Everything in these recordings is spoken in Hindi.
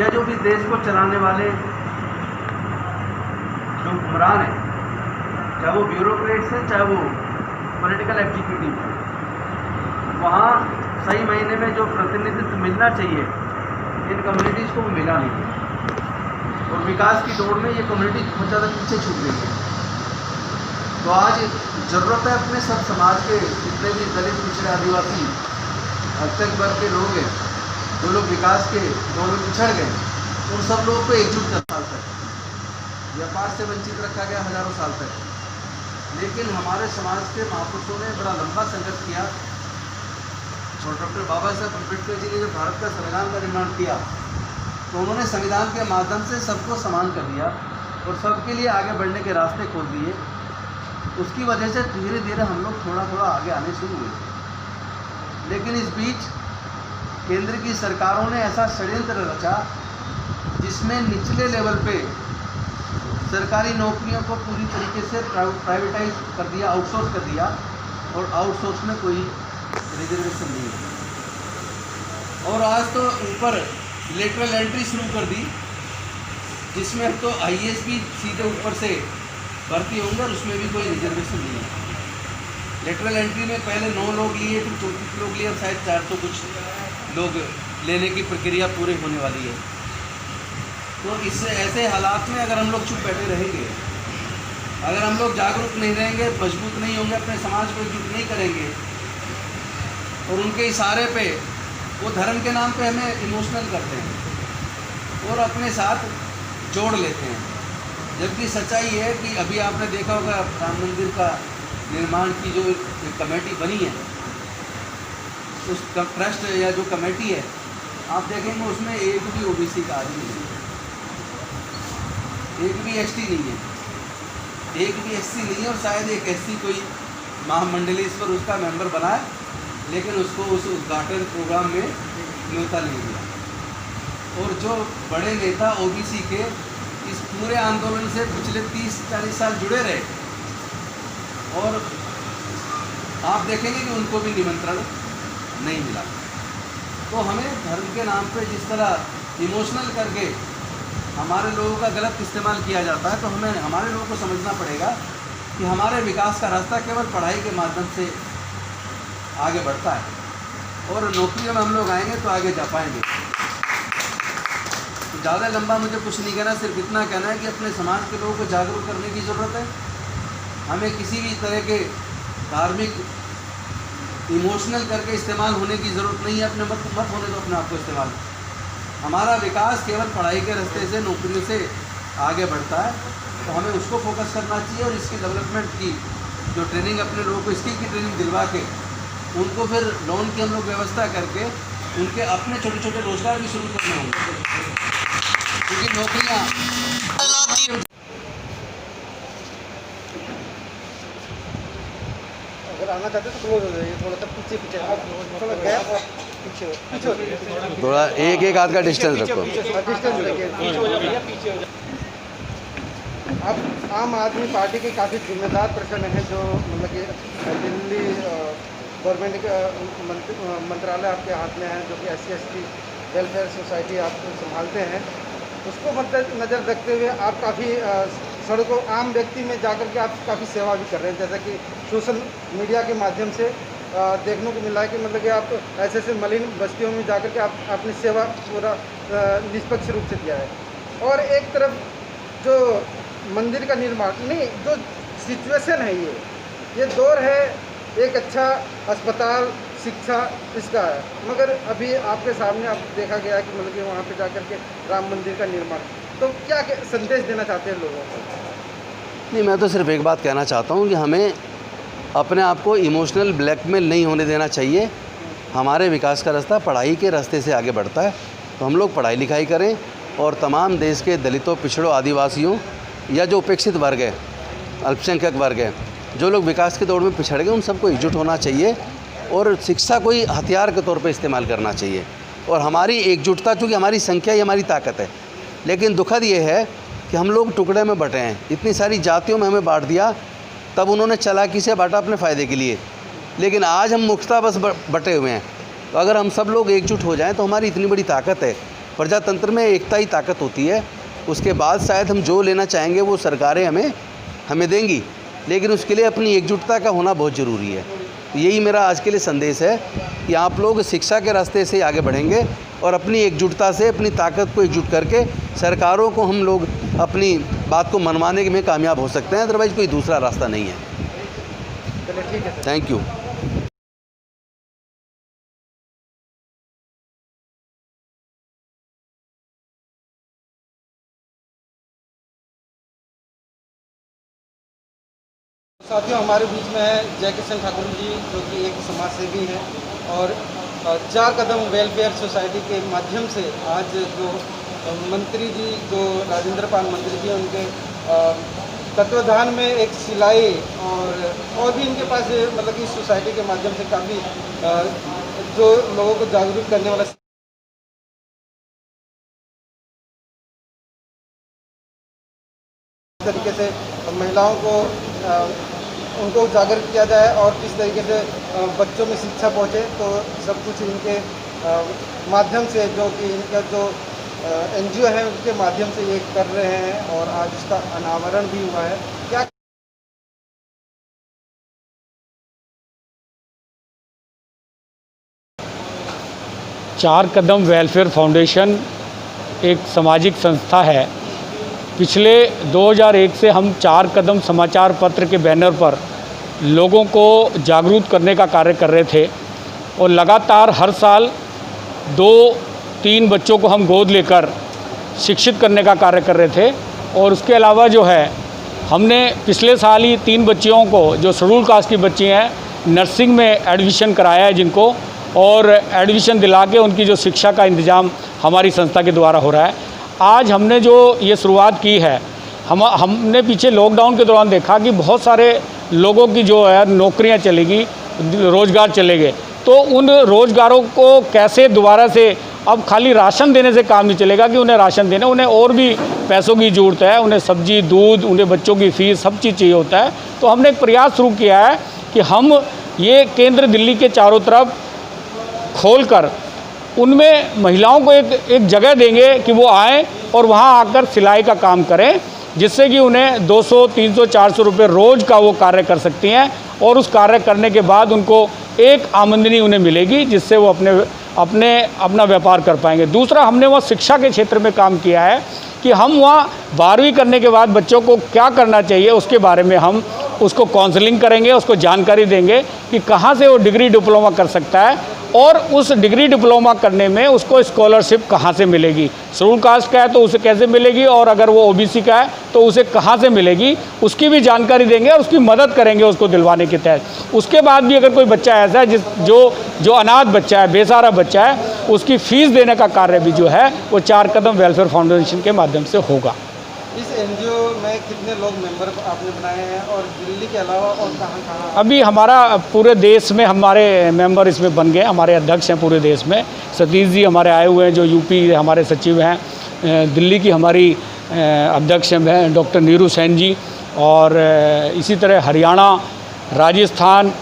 या जो भी देश को चलाने वाले जो हुक्मरान हैं, चाहे वो ब्यूरोक्रेट्स हैं, चाहे वो पॉलिटिकल एग्जीक्यूटिव हैं, वहाँ सही महीने में जो प्रतिनिधित्व मिलना चाहिए इन कम्युनिटीज़ को वो मिला नहीं है, और विकास की दौड़ में ये कम्युनिटी बहुत ज़्यादा पीछे छूट गई है। तो आज ज़रूरत है अपने सब समाज के जितने भी दलित, पिछड़े, आदिवासी, अल्पसंख्यक वर्ग के लोग हैं, जो लोग विकास के दौर में पिछड़ गए, उन सब लोगों को एकजुट कर साल तक व्यापार से वंचित रखा गया हज़ारों साल तक। लेकिन हमारे समाज के महापुरुषों ने बड़ा लंबा संघर्ष किया, और डॉक्टर बाबा साहब अम्बेडकर जी ने जब भारत का संविधान का निर्माण किया तो उन्होंने संविधान के माध्यम से सबको समान कर दिया और सबके लिए आगे बढ़ने के रास्ते खोल दिए। उसकी वजह से धीरे धीरे हम लोग थोड़ा थोड़ा आगे आने शुरू हुए। लेकिन इस बीच केंद्र की सरकारों ने ऐसा षड्यंत्र रचा जिसमें निचले लेवल पे सरकारी नौकरियों को पूरी तरीके से प्राइवेटाइज कर दिया, आउटसोर्स कर दिया, और आउटसोर्स में कोई रिजर्वेशन नहीं है। और आज तो ऊपर लेटरल एंट्री शुरू कर दी, जिसमें अब तो आईएएस भी सीधे ऊपर से भर्ती होंगे और उसमें भी कोई रिजर्वेशन नहीं है। लेटरल एंट्री में पहले 9 लोग लिए, फिर 34 लोग लिए, और शायद 400 कुछ लोग लेने की प्रक्रिया पूरी होने वाली है। तो इससे ऐसे हालात में अगर हम लोग चुप बैठे रहेंगे, अगर हम लोग जागरूक नहीं रहेंगे, मजबूत नहीं होंगे, अपने समाज को एकजुट नहीं करेंगे, और उनके इशारे पे वो धर्म के नाम पे हमें इमोशनल करते हैं और अपने साथ जोड़ लेते हैं। जबकि सच्चाई है कि अभी आपने देखा होगा राम मंदिर का निर्माण की जो कमेटी बनी है, उस ट्रस्ट या जो कमेटी है, आप देखेंगे उसमें एक भी ओबीसी का आदमी नहीं है, एक भी एसटी नहीं है, एक भी एससी नहीं है, और शायद एक एससी कोई महामंडलेश्वर उसका मेंबर बना है, लेकिन उसको उस उद्घाटन प्रोग्राम में न्योता नहीं दिया। और जो बड़े नेता ओबीसी के इस पूरे आंदोलन से पिछले 30-40 साल जुड़े रहे, और आप देखेंगे कि उनको भी निमंत्रण नहीं मिला। तो हमें धर्म के नाम पे जिस तरह इमोशनल करके हमारे लोगों का गलत इस्तेमाल किया जाता है, तो हमें हमारे लोगों को समझना पड़ेगा कि हमारे विकास का रास्ता केवल पढ़ाई के माध्यम से आगे बढ़ता है, और नौकरियों में हम लोग आएंगे तो आगे जा पाएंगे। तो ज़्यादा लंबा मुझे कुछ नहीं कहना, सिर्फ इतना कहना है कि अपने समाज के लोगों को जागरूक करने की ज़रूरत है। हमें किसी भी तरह के धार्मिक इमोशनल करके इस्तेमाल होने की ज़रूरत नहीं है। अपने मत होने दो अपने आप को इस्तेमाल। हमारा विकास केवल पढ़ाई के रास्ते से, नौकरियों से आगे बढ़ता है, तो हमें उसको फोकस करना चाहिए। और इसकी डेवलपमेंट की जो ट्रेनिंग अपने लोगों को स्किल की ट्रेनिंग दिलवा के उनको फिर लोन की हम लोग व्यवस्था करके उनके अपने छोटे छोटे रोजगार भी शुरू करने होंगे, क्योंकि नौकरियाँ अगर आना चाहते तो क्लोज हो जाइए, थोड़ा सा पीछे थोड़ा गैप पीछे थोड़ा एक हाथ का डिस्टेंस रखो। अब आम आदमी पार्टी के काफ़ी जिम्मेदार प्रश्न है, जो मतलब कि दिल्ली गवर्नमेंट का मंत्रालय आपके हाथ में है, जो कि SC/ST वेलफेयर सोसाइटी आप संभालते हैं, उसको मद्देनज़र रखते हुए आप काफ़ी सड़कों आम व्यक्ति में जाकर के आप काफ़ी सेवा भी कर रहे हैं। जैसा कि सोशल मीडिया के माध्यम से देखने को मिला है कि मतलब कि आप ऐसे मलिन बस्तियों में जाकर के आप अपनी सेवा पूरा निष्पक्ष रूप से किया है। और एक तरफ जो मंदिर का निर्माण नहीं, जो सिचुएशन है, ये दौर है एक अच्छा अस्पताल, शिक्षा इसका है, मगर अभी आपके सामने आप देखा गया कि मतलब कि वहाँ पे जाकर के राम मंदिर का निर्माण, तो क्या संदेश देना चाहते हैं लोगों को? नहीं, मैं तो सिर्फ एक बात कहना चाहता हूँ कि हमें अपने आप को इमोशनल ब्लैकमेल नहीं होने देना चाहिए। हमारे विकास का रास्ता पढ़ाई के रास्ते से आगे बढ़ता है, तो हम लोग पढ़ाई लिखाई करें और तमाम देश के दलितों, पिछड़ों, आदिवासियों या जो उपेक्षित वर्ग है, अल्पसंख्यक वर्ग है, जो लोग विकास के दौर में पिछड़ गए, उन सबको एकजुट होना चाहिए और शिक्षा को ही हथियार के तौर पर इस्तेमाल करना चाहिए। और हमारी एकजुटता, चूँकि हमारी संख्या ही हमारी ताकत है, लेकिन दुखद ये है कि हम लोग टुकड़े में बटे हैं। इतनी सारी जातियों में हमें बांट दिया, तब उन्होंने चालाकी से बांटा अपने फ़ायदे के लिए, लेकिन आज हम मुख्तः बस बटे हुए हैं। तो अगर हम सब लोग एकजुट हो जाएं तो हमारी इतनी बड़ी ताकत है प्रजातंत्र में एकता ही ताकत होती है। उसके बाद शायद हम जो लेना चाहेंगे वो सरकारें हमें देंगी, लेकिन उसके लिए अपनी एकजुटता का होना बहुत ज़रूरी है। यही मेरा आज के लिए संदेश है कि आप लोग शिक्षा के रास्ते से आगे बढ़ेंगे और अपनी एकजुटता से, अपनी ताकत को एकजुट करके सरकारों को हम लोग अपनी बात को मनवाने में कामयाब हो सकते हैं। अदरवाइज़ कोई दूसरा रास्ता नहीं है। चलिए ठीक है सर। Thank you. साथियों, हमारे बीच में है जय किशन ठाकुर जी, जो कि एक समाज सेवी हैं और 4 कदम वेलफेयर सोसाइटी के माध्यम से आज जो मंत्री जी, जो राजेंद्र पाल मंत्री जी, उनके तत्वाधान में एक सिलाई और भी इनके पास मतलब इस सोसाइटी के माध्यम से काफ़ी जो लोगों को जागरूक करने वाला तरीके से महिलाओं को उनको उजागर किया जाए और किस तरीके से बच्चों में शिक्षा पहुँचे, तो सब कुछ इनके माध्यम से, जो कि इनका जो NGO है उनके माध्यम से ये कर रहे हैं और आज इसका अनावरण भी हुआ है। क्या 4 कदम वेलफेयर फाउंडेशन एक सामाजिक संस्था है। पिछले 2001 से हम 4 कदम समाचार पत्र के बैनर पर लोगों को जागरूक करने का कार्य कर रहे थे और लगातार हर साल 2-3 बच्चों को हम गोद लेकर शिक्षित करने का कार्य कर रहे थे। और उसके अलावा जो है, हमने पिछले साल ही 3 बच्चियों को, जो शेड्यूल कास्ट की बच्ची हैं, नर्सिंग में एडमिशन कराया है जिनको, और एडमिशन दिला के उनकी जो शिक्षा का इंतज़ाम हमारी संस्था के द्वारा हो रहा है। आज हमने जो ये शुरुआत की है, हमने पीछे लॉकडाउन के दौरान देखा कि बहुत सारे लोगों की जो है नौकरियां चलेगी, रोज़गार चले गए, तो उन रोज़गारों को कैसे दोबारा से, अब खाली राशन देने से काम नहीं चलेगा कि उन्हें राशन देना, उन्हें और भी पैसों की ज़रूरत है, उन्हें सब्जी, दूध, उन्हें बच्चों की फ़ीस, सब चीज़ चाहिए होता है। तो हमने एक प्रयास शुरू किया है कि हम ये केंद्र दिल्ली के चारों तरफ खोलकर उनमें महिलाओं को एक जगह देंगे कि वो आएँ और वहाँ आकर सिलाई का काम करें, जिससे कि उन्हें 200, 300, 400 रुपये रोज़ का वो कार्य कर सकती हैं और उस कार्य करने के बाद उनको एक आमदनी उन्हें मिलेगी, जिससे वो अपना व्यापार कर पाएंगे। दूसरा, हमने वहाँ शिक्षा के क्षेत्र में काम किया है कि हम वहाँ 12वीं करने के बाद बच्चों को क्या करना चाहिए उसके बारे में हम उसको काउंसलिंग करेंगे, उसको जानकारी देंगे कि कहाँ से वो डिग्री डिप्लोमा कर सकता है और उस डिग्री डिप्लोमा करने में उसको स्कॉलरशिप कहाँ से मिलेगी, शेड्यूल कास्ट का है तो उसे कैसे मिलेगी, और अगर वो OBC का है तो उसे कहाँ से मिलेगी, उसकी भी जानकारी देंगे और उसकी मदद करेंगे उसको दिलवाने के तहत। उसके बाद भी अगर कोई बच्चा ऐसा है जो अनाथ बच्चा है, बेसहारा बच्चा है, उसकी फ़ीस देने का कार्य भी जो है वो 4 कदम वेलफेयर फाउंडेशन के माध्यम से होगा। इस NGO में कितने लोग मेंबर आपने बनाए हैं और दिल्ली के अलावा और कहाँ? अभी हमारा पूरे देश में हमारे मेंबर इसमें बन गए, हमारे अध्यक्ष हैं पूरे देश में। सतीश जी हमारे आए हुए हैं, जो UP हमारे सचिव हैं। दिल्ली की हमारी अध्यक्ष हैं डॉक्टर नीरू सेन जी, और इसी तरह हरियाणा, राजस्थान,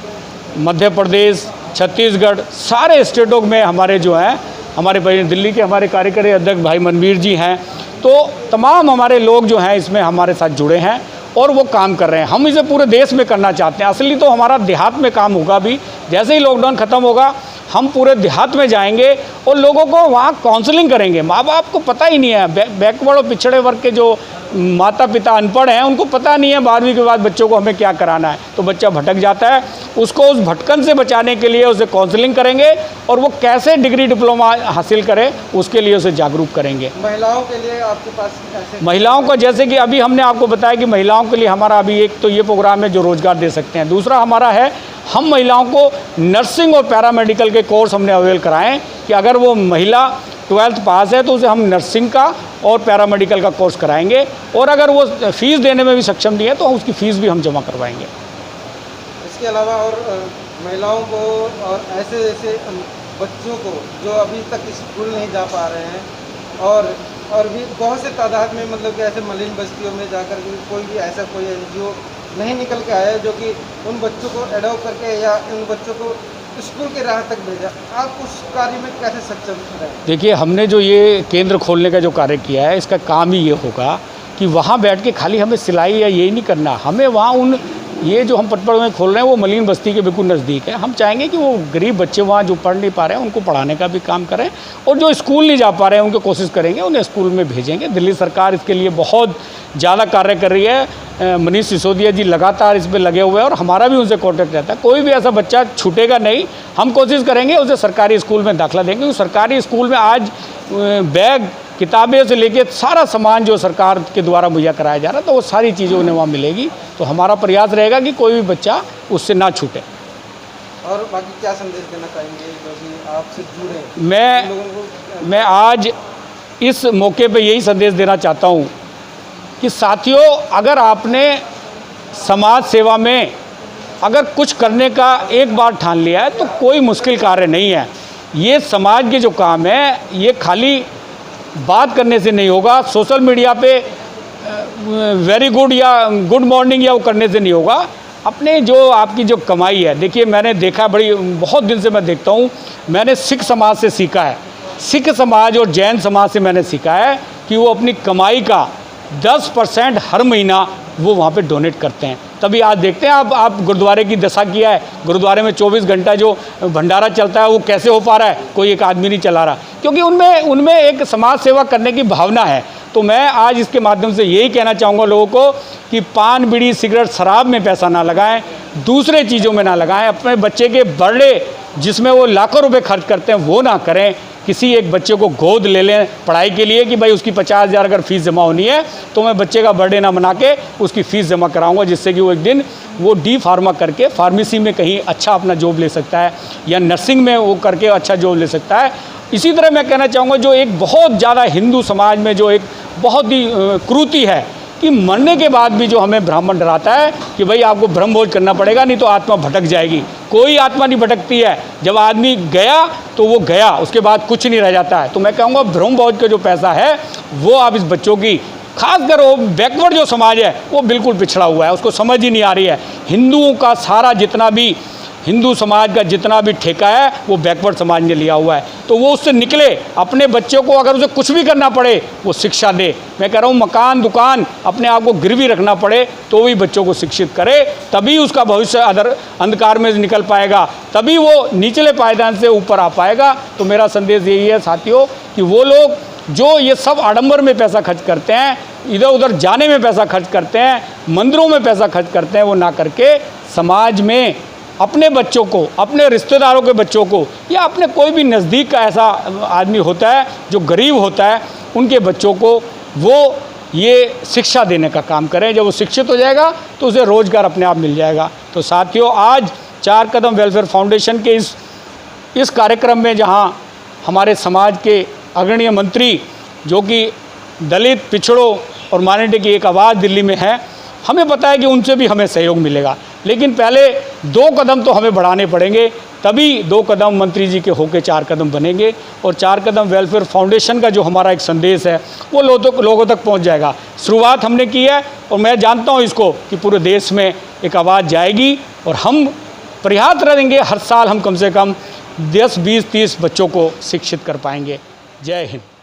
मध्य प्रदेश, छत्तीसगढ़, सारे स्टेटों में हमारे जो हैं, हमारे दिल्ली के हमारे कार्यकारी अध्यक्ष भाई मनवीर जी हैं। तो तमाम हमारे लोग जो हैं इसमें हमारे साथ जुड़े हैं और वो काम कर रहे हैं। हम इसे पूरे देश में करना चाहते हैं। असली तो हमारा देहात में काम होगा भी। जैसे ही लॉकडाउन ख़त्म होगा, हम पूरे देहात में जाएंगे और लोगों को वहाँ काउंसलिंग करेंगे। माँ बाप को पता ही नहीं है, बैकवर्ड और पिछड़े वर्ग के जो माता पिता अनपढ़ हैं, उनको पता नहीं है 12वीं के बाद बच्चों को हमें क्या कराना है, तो बच्चा भटक जाता है। उसको उस भटकन से बचाने के लिए उसे काउंसलिंग करेंगे और वो कैसे डिग्री डिप्लोमा हासिल करे उसके लिए उसे जागरूक करेंगे। महिलाओं के लिए आपके पास ऐसे महिलाओं को, जैसे कि अभी हमने आपको बताया कि महिलाओं के लिए हमारा अभी एक तो ये प्रोग्राम है जो रोज़गार दे सकते हैं। दूसरा हमारा है, हम महिलाओं को नर्सिंग और पैरामेडिकल के कोर्स हमने अवेल कराएं कि अगर वो महिला 12th पास है तो उसे हम नर्सिंग का और पैरामेडिकल का कोर्स कराएंगे, और अगर वो फ़ीस देने में भी सक्षम नहीं है तो उसकी फ़ीस भी हम जमा करवाएंगे। इसके अलावा और महिलाओं को और ऐसे बच्चों को जो अभी तक स्कूल नहीं जा पा रहे हैं और भी बहुत से तादाद में, मतलब कि ऐसे मलिन बस्तियों में जाकर के कोई भी ऐसा कोई NGO नहीं निकल के आया है जो कि उन बच्चों को एडॉप्ट करके या उन बच्चों को स्कूल के राह तक भेजा, आप उस कार्य में कैसे सक्षम रहे? देखिए, हमने जो ये केंद्र खोलने का जो कार्य किया है, इसका काम ही ये होगा कि वहाँ बैठ के खाली हमें सिलाई या यही नहीं करना, हमें वहाँ ये जो हम पटपड़ में खोल रहे हैं वो मलिन बस्ती के बिल्कुल नज़दीक है। हम चाहेंगे कि वो गरीब बच्चे वहाँ जो पढ़ नहीं पा रहे हैं उनको पढ़ाने का भी काम करें, और जो स्कूल नहीं जा पा रहे हैं उनको कोशिश करेंगे उन्हें स्कूल में भेजेंगे। दिल्ली सरकार इसके लिए बहुत ज़्यादा कार्य कर रही है। मनीष सिसोदिया जी लगातार इस पर लगे हुए हैं और हमारा भी उनसे कॉन्टैक्ट रहता है। कोई भी ऐसा बच्चा छूटेगा नहीं, हम कोशिश करेंगे उसे सरकारी स्कूल में दाखिला देंगे। सरकारी स्कूल में आज बैग, किताबें से लेके सारा सामान जो सरकार के द्वारा मुहैया कराया जा रहा है, तो वो सारी चीज़ें उन्हें वहाँ मिलेगी। तो हमारा प्रयास रहेगा कि कोई भी बच्चा उससे ना छूटे। और बाकी क्या संदेश देना चाहेंगे जो भी आपसे जुड़े? मैं आज इस मौके पे यही संदेश देना चाहता हूँ कि साथियों, अगर आपने समाज सेवा में अगर कुछ करने का एक बार ठान लिया है तो कोई मुश्किल कार्य नहीं है। ये समाज के जो काम है ये खाली बात करने से नहीं होगा, सोशल मीडिया पे वेरी गुड या गुड मॉर्निंग या वो करने से नहीं होगा। अपने जो आपकी जो कमाई है, देखिए मैंने देखा, बहुत दिन से मैं देखता हूँ, मैंने सिख समाज से सीखा है, सिख समाज और जैन समाज से मैंने सीखा है कि वो अपनी कमाई का 10% हर महीना वो वहाँ पे डोनेट करते हैं। तभी आज देखते हैं आप गुरुद्वारे की दशा किया है, गुरुद्वारे में 24 घंटा जो भंडारा चलता है वो कैसे हो पा रहा है, कोई एक आदमी नहीं चला रहा, क्योंकि उनमें एक समाज सेवा करने की भावना है। तो मैं आज इसके माध्यम से यही कहना चाहूँगा लोगों को कि पान, बीड़ी, सिगरेट, शराब में पैसा ना लगाएं, दूसरे चीज़ों में ना लगाएं, अपने बच्चे के बर्थडे जिसमें वो लाखों रुपए खर्च करते हैं वो ना करें। किसी एक बच्चे को गोद ले लें पढ़ाई के लिए कि भाई उसकी 50,000 अगर फ़ीस जमा होनी है तो मैं बच्चे का बर्थडे ना मना के उसकी फ़ीस जमा कराऊंगा, जिससे कि वो एक दिन वो डी फार्मा करके फार्मेसी में कहीं अच्छा अपना जॉब ले सकता है या नर्सिंग में वो करके अच्छा जॉब ले सकता है। इसी तरह मैं कहना चाहूँगा, जो एक बहुत ज़्यादा हिंदू समाज में जो एक बहुत ही क्रूति है कि मरने के बाद भी जो हमें ब्राह्मण डराता है कि भाई आपको ब्रह्मभोज करना पड़ेगा, नहीं तो आत्मा भटक जाएगी। कोई आत्मा नहीं भटकती है, जब आदमी गया तो वो गया, उसके बाद कुछ नहीं रह जाता है। तो मैं कहूँगा ब्रह्मभोज का जो पैसा है वो आप इस बच्चों की, खासकर वो बैकवर्ड जो समाज है वो बिल्कुल पिछड़ा हुआ है, उसको समझ ही नहीं आ रही है। हिंदुओं का सारा जितना भी, हिंदू समाज का जितना भी ठेका है वो बैकवर्ड समाज ने लिया हुआ है, तो वो उससे निकले। अपने बच्चों को अगर उसे कुछ भी करना पड़े वो शिक्षा दे। मैं कह रहा हूँ मकान, दुकान, अपने आप को गिरवी रखना पड़े तो भी बच्चों को शिक्षित करे, तभी उसका भविष्य अंधकार में निकल पाएगा, तभी वो निचले पायदान से ऊपर आ पाएगा। तो मेरा संदेश यही है साथियों कि वो लोग जो ये सब आडंबर में पैसा खर्च करते हैं, इधर उधर जाने में पैसा खर्च करते हैं, मंदिरों में पैसा खर्च करते हैं, वो ना करके समाज में अपने बच्चों को, अपने रिश्तेदारों के बच्चों को, या अपने कोई भी नज़दीक का ऐसा आदमी होता है जो गरीब होता है, उनके बच्चों को वो ये शिक्षा देने का काम करें। जब वो शिक्षित हो जाएगा तो उसे रोज़गार अपने आप मिल जाएगा। तो साथियों, आज 4 कदम वेलफेयर फाउंडेशन के इस कार्यक्रम में, जहाँ हमारे समाज के अग्रणीय मंत्री जो कि दलित, पिछड़ों और माइनॉरिटी की एक आवाज़ दिल्ली में है, हमें पता है कि उनसे भी हमें सहयोग मिलेगा, लेकिन पहले 2 कदम तो हमें बढ़ाने पड़ेंगे, तभी 2 कदम मंत्री जी के होके 4 कदम बनेंगे। और 4 कदम वेलफेयर फाउंडेशन का जो हमारा एक संदेश है वो लोगों तक पहुंच जाएगा। शुरुआत हमने की है और मैं जानता हूं इसको कि पूरे देश में एक आवाज़ जाएगी, और हम प्रयास करेंगे हर साल हम कम से कम 10, 20, 30 बच्चों को शिक्षित कर पाएंगे। जय हिंद।